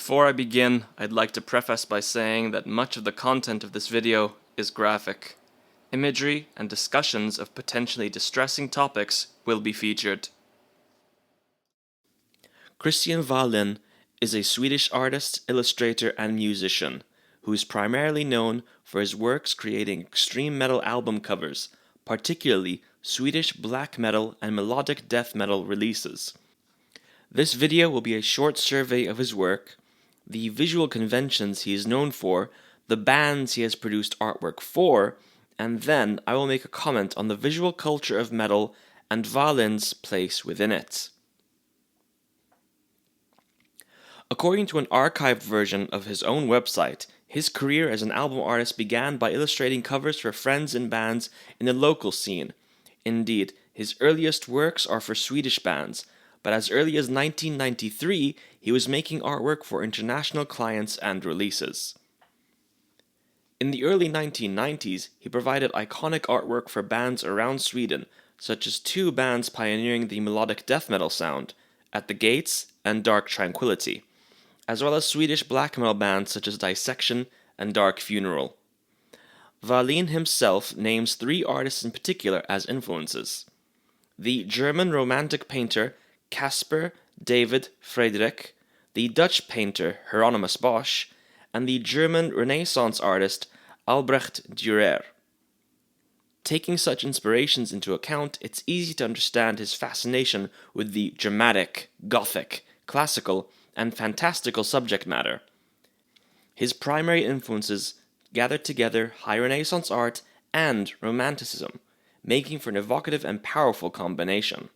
Before I begin, I'd like to preface by saying that much of the content of this video is graphic. Imagery and discussions of potentially distressing topics will be featured. Kristian Wahlin is a Swedish artist, illustrator, and musician who is primarily known for his works creating extreme metal album covers, particularly Swedish black metal and melodic death metal releases. This video will be a short survey of his work, the visual conventions he is known for, the bands he has produced artwork for, and then I will make a comment on the visual culture of metal and Wahlin's place within it. According to an archived version of his own website, his career as an album artist began by illustrating covers for friends and bands in the local scene. Indeed, his earliest works are for Swedish bands, but as early as 1993, he was making artwork for international clients and releases. In the early 1990s, he provided iconic artwork for bands around Sweden, such as two bands pioneering the melodic death metal sound, At the Gates and Dark Tranquillity, as well as Swedish black metal bands such as Dissection and Dark Funeral. Wahlin himself names three artists in particular as influences: the German romantic painter Caspar David Friedrich, the Dutch painter Hieronymus Bosch, and the German Renaissance artist Albrecht Dürer. Taking such inspirations into account, it's easy to understand his fascination with the dramatic, Gothic, classical, and fantastical subject matter. His primary influences gathered together High Renaissance art and Romanticism, making for an evocative and powerful combination.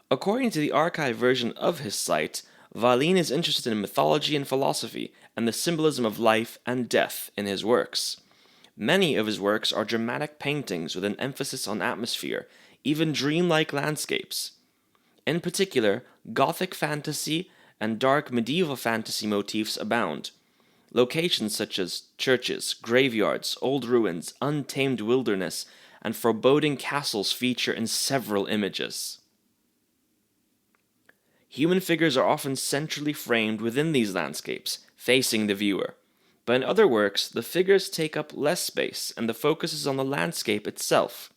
According to the archived version of his site, Wahlin is interested in mythology and philosophy and the symbolism of life and death in his works. Many of his works are dramatic paintings with an emphasis on atmosphere, even dreamlike landscapes. In particular, Gothic fantasy and dark medieval fantasy motifs abound. Locations such as churches, graveyards, old ruins, untamed wilderness, and foreboding castles feature in several images. Human figures are often centrally framed within these landscapes, facing the viewer. But in other works, the figures take up less space and the focus is on the landscape itself.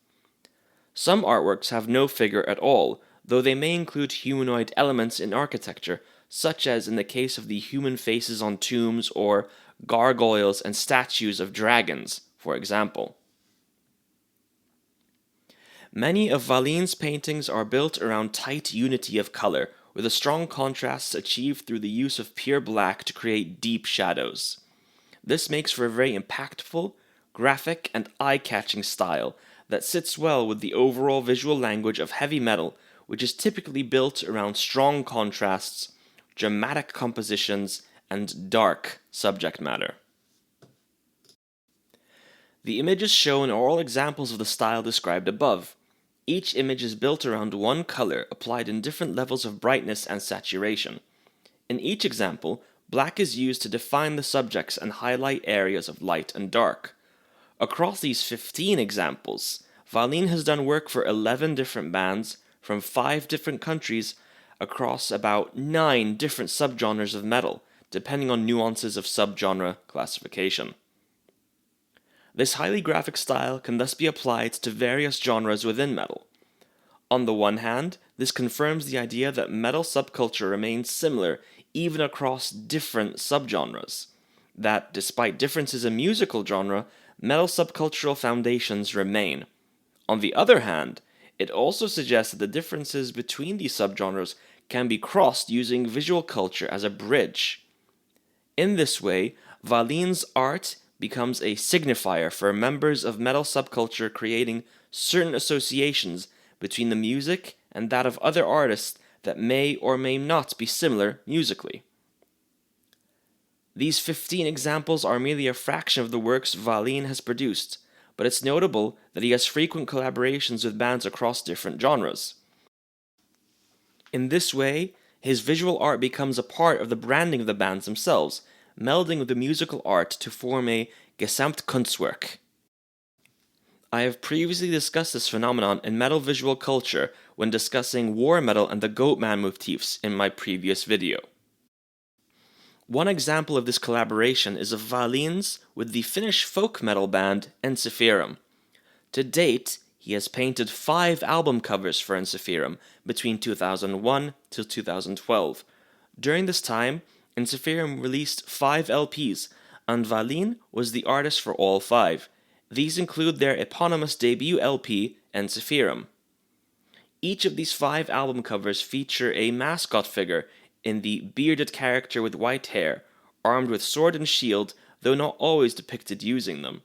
Some artworks have no figure at all, though they may include humanoid elements in architecture, such as in the case of the human faces on tombs or gargoyles and statues of dragons, for example. Many of Wahlin's paintings are built around tight unity of color, with a strong contrast achieved through the use of pure black to create deep shadows. This makes for a very impactful, graphic, and eye-catching style that sits well with the overall visual language of heavy metal, which is typically built around strong contrasts, dramatic compositions, and dark subject matter. The images shown are all examples of the style described above. Each image is built around one color applied in different levels of brightness and saturation. In each example, black is used to define the subjects and highlight areas of light and dark. Across these 15 examples, Wahlin has done work for 11 different bands from 5 different countries across about 9 different subgenres of metal, depending on nuances of subgenre classification. This highly graphic style can thus be applied to various genres within metal. On the one hand, this confirms the idea that metal subculture remains similar even across different subgenres, that despite differences in musical genre, metal subcultural foundations remain. On the other hand, it also suggests that the differences between these subgenres can be crossed using visual culture as a bridge. In this way, Wahlin's art becomes a signifier for members of metal subculture, creating certain associations between the music and that of other artists that may or may not be similar musically. These 15 examples are merely a fraction of the works Wahlin has produced, but it's notable that he has frequent collaborations with bands across different genres. In this way, his visual art becomes a part of the branding of the bands themselves, melding with the musical art to form a Gesamtkunstwerk. I have previously discussed this phenomenon in metal visual culture when discussing war metal and the Goatman motifs in my previous video. One example of this collaboration is of Wahlin's with the Finnish folk metal band Ensiferum. To date, he has painted 5 album covers for Ensiferum between 2001 till 2012. During this time, Ensiferum released 5 LPs, and Wahlin was the artist for all 5. These include their eponymous debut LP, Ensiferum. Each of these 5 album covers feature a mascot figure in the bearded character with white hair, armed with sword and shield, though not always depicted using them.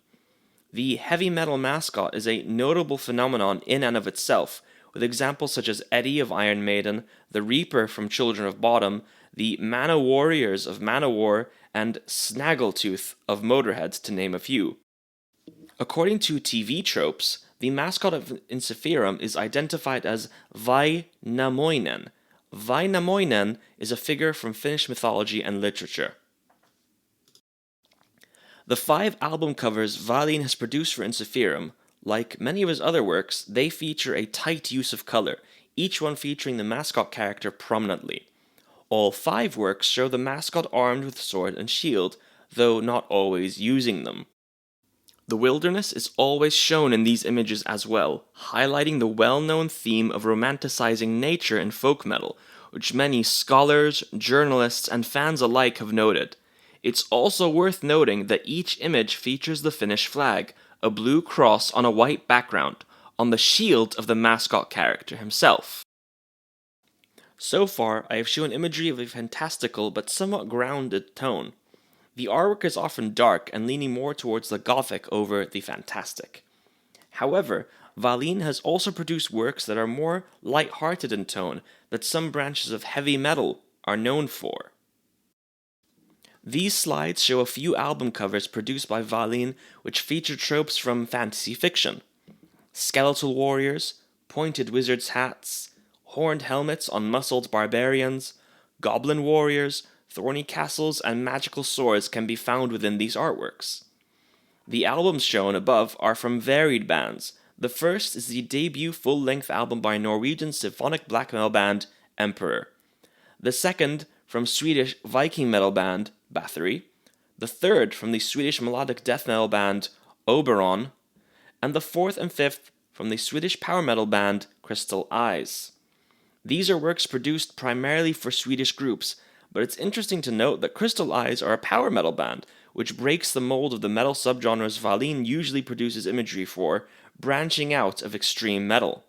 The heavy metal mascot is a notable phenomenon in and of itself, with examples such as Eddie of Iron Maiden, the Reaper from Children of Bodom, the Mana Warriors of Manowar, and Snaggletooth of Motorhead, to name a few. According to TV tropes, the mascot of Ensiferum is identified as Vainamoinen. Vainamoinen is a figure from Finnish mythology and literature. The 5 album covers Wahlin has produced for Ensiferum, like many of his other works, they feature a tight use of color, each one featuring the mascot character prominently. All 5 works show the mascot armed with sword and shield, though not always using them. The wilderness is always shown in these images as well, highlighting the well-known theme of romanticizing nature in folk metal, which many scholars, journalists, and fans alike have noted. It's also worth noting that each image features the Finnish flag, a blue cross on a white background, on the shield of the mascot character himself. So far, I have shown imagery of a fantastical but somewhat grounded tone. The artwork is often dark and leaning more towards the Gothic over the fantastic. However, Wahlin has also produced works that are more light-hearted in tone that some branches of heavy metal are known for. These slides show a few album covers produced by Wahlin which feature tropes from fantasy fiction. Skeletal warriors, pointed wizards' hats, horned helmets on muscled barbarians, goblin warriors, thorny castles, and magical swords can be found within these artworks. The albums shown above are from varied bands. The first is the debut full-length album by Norwegian symphonic black metal band Emperor. The second from Swedish Viking metal band Bathory. The third from the Swedish melodic death metal band Oberon. And the fourth and fifth from the Swedish power metal band Crystal Eyes. These are works produced primarily for Swedish groups, but it's interesting to note that Crystal Eyes are a power metal band, which breaks the mold of the metal subgenres Wahlin usually produces imagery for, branching out of extreme metal.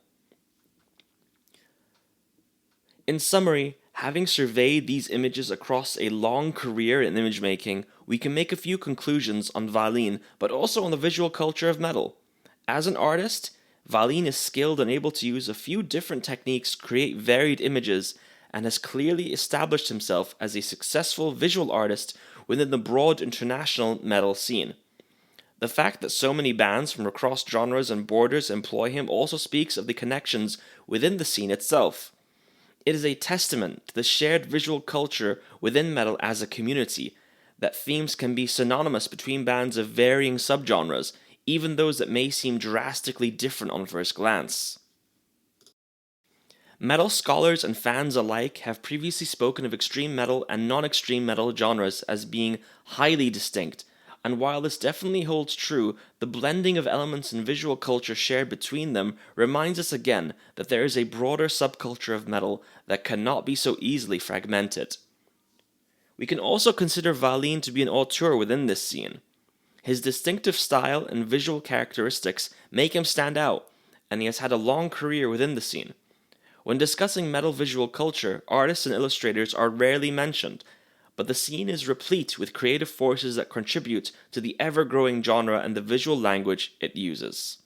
In summary, having surveyed these images across a long career in image making, we can make a few conclusions on Wahlin, but also on the visual culture of metal. As an artist, Wahlin is skilled and able to use a few different techniques to create varied images, and has clearly established himself as a successful visual artist within the broad international metal scene. The fact that so many bands from across genres and borders employ him also speaks of the connections within the scene itself. It is a testament to the shared visual culture within metal as a community, that themes can be synonymous between bands of varying subgenres, even those that may seem drastically different on first glance. Metal scholars and fans alike have previously spoken of extreme metal and non-extreme metal genres as being highly distinct, and while this definitely holds true, the blending of elements and visual culture shared between them reminds us again that there is a broader subculture of metal that cannot be so easily fragmented. We can also consider Wahlin to be an auteur within this scene. His distinctive style and visual characteristics make him stand out, and he has had a long career within the scene. When discussing metal visual culture, artists and illustrators are rarely mentioned, but the scene is replete with creative forces that contribute to the ever-growing genre and the visual language it uses.